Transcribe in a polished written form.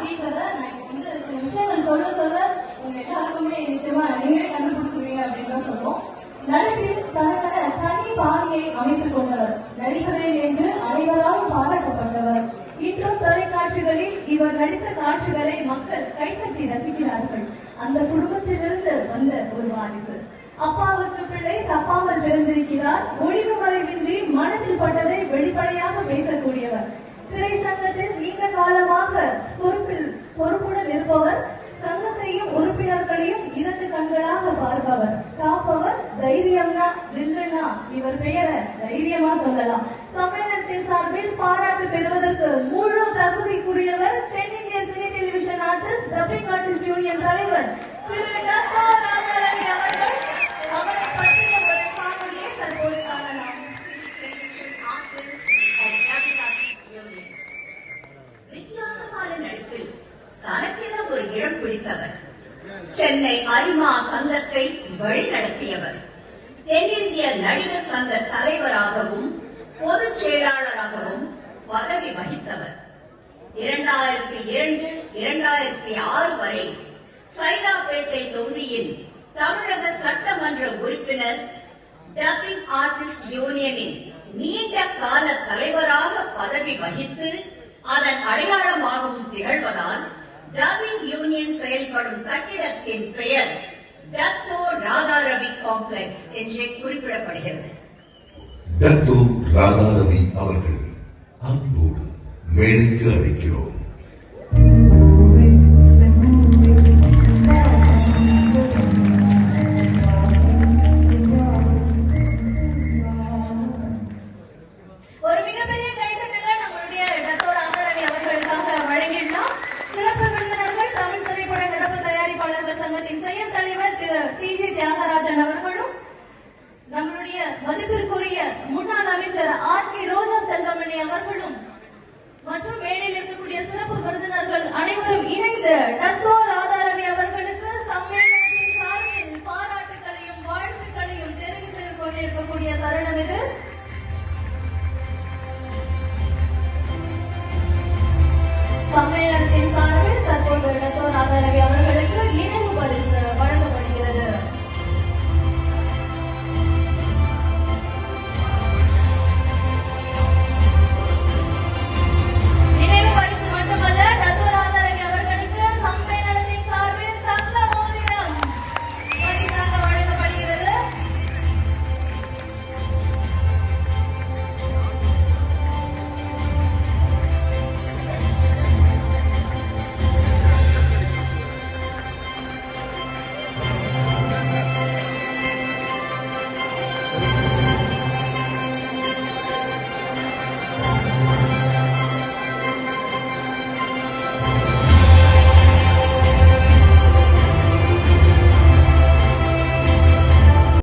அப்படின்றத நான் வந்து சில விஷயங்கள் சொல்ல உங்க எல்லாருக்குமே நிச்சயமா நீங்களே கண்டுபிடிச்சிருவீங்க அப்படின்னு தான் சொல்லுவோம். நடிப்பில் தனக்கென தனி பாணியை அமைத்துக் கொண்டவர், நடிகரே என்று அனைவராலும் பாராட்டப்பட்டவர். இன்றும் தொலைக்காட்சிகளில் இவர் நடித்த காட்சிகளை மக்கள் கைத்தட்டி ரசிக்கிறார்கள். அந்த குடும்பத்திலிருந்து வந்த ஒரு வாரிசு. அப்பாவுக்கு பிள்ளை தப்பாமல் பிறந்திருக்கிறார். ஒளிவு மறைவின்றி மனதில் பட்டதை வெளிப்படையாக பேசக்கூடியவர். திரை சங்கத்தில் நீண்ட காலமாக பொறுப்புடன் இருப்பவர். சங்கத்தையும் உறுப்பினர்களையும் இரண்டு கண்களாக பார்ப்பவர், காப்பவர். தைரியம்னா தில்லுன்னா இவர் பெயரை தைரியமா சொல்லலாம். சம்மேளனத்தின் சார்பில் பாராட்டு பெறுவதற்கு முழு தகுதிக்குரியவர் தென்னிந்திய cine television artist dubbing artist union தலைவர் திரு டத்தோ ராதாரவி அவர்கள். அவரை பற்றிய ஒரு காணொலியை தற்போது காணலாம். வித்தியாசமான நடிப்பில் தனக்கென ஒரு இடம் பிடித்தவர். சென்னை அரிமா சங்கத்தை வழிநடத்தியவர். தென்னிந்திய நடிகர் சங்க தலைவராகவும் பொதுச் செயலாளராகவும் பதவி வகித்தவர். 2002, 2006 வரை சைதாப்பேட்டை தொகுதியின் தமிழக சட்டமன்ற உறுப்பினர், டப்பிங் ஆர்டிஸ்ட் யூனியனின் நீண்ட கால தலைவராக பதவி வகித்து அதன் அடையாளமாகவும் திகழ்வதால் டப்பிங் யூனியன் செயல்படும் கட்டிடத்தின் பெயர் டத்தோ ராதாரவி காம்ப்ளெக்ஸ் என்றே குறிப்பிடப்படுகிறது. டத்தோ ராதாரவி அவர்களை அன்போடு மேடைக்கு அழைக்கிறோம்.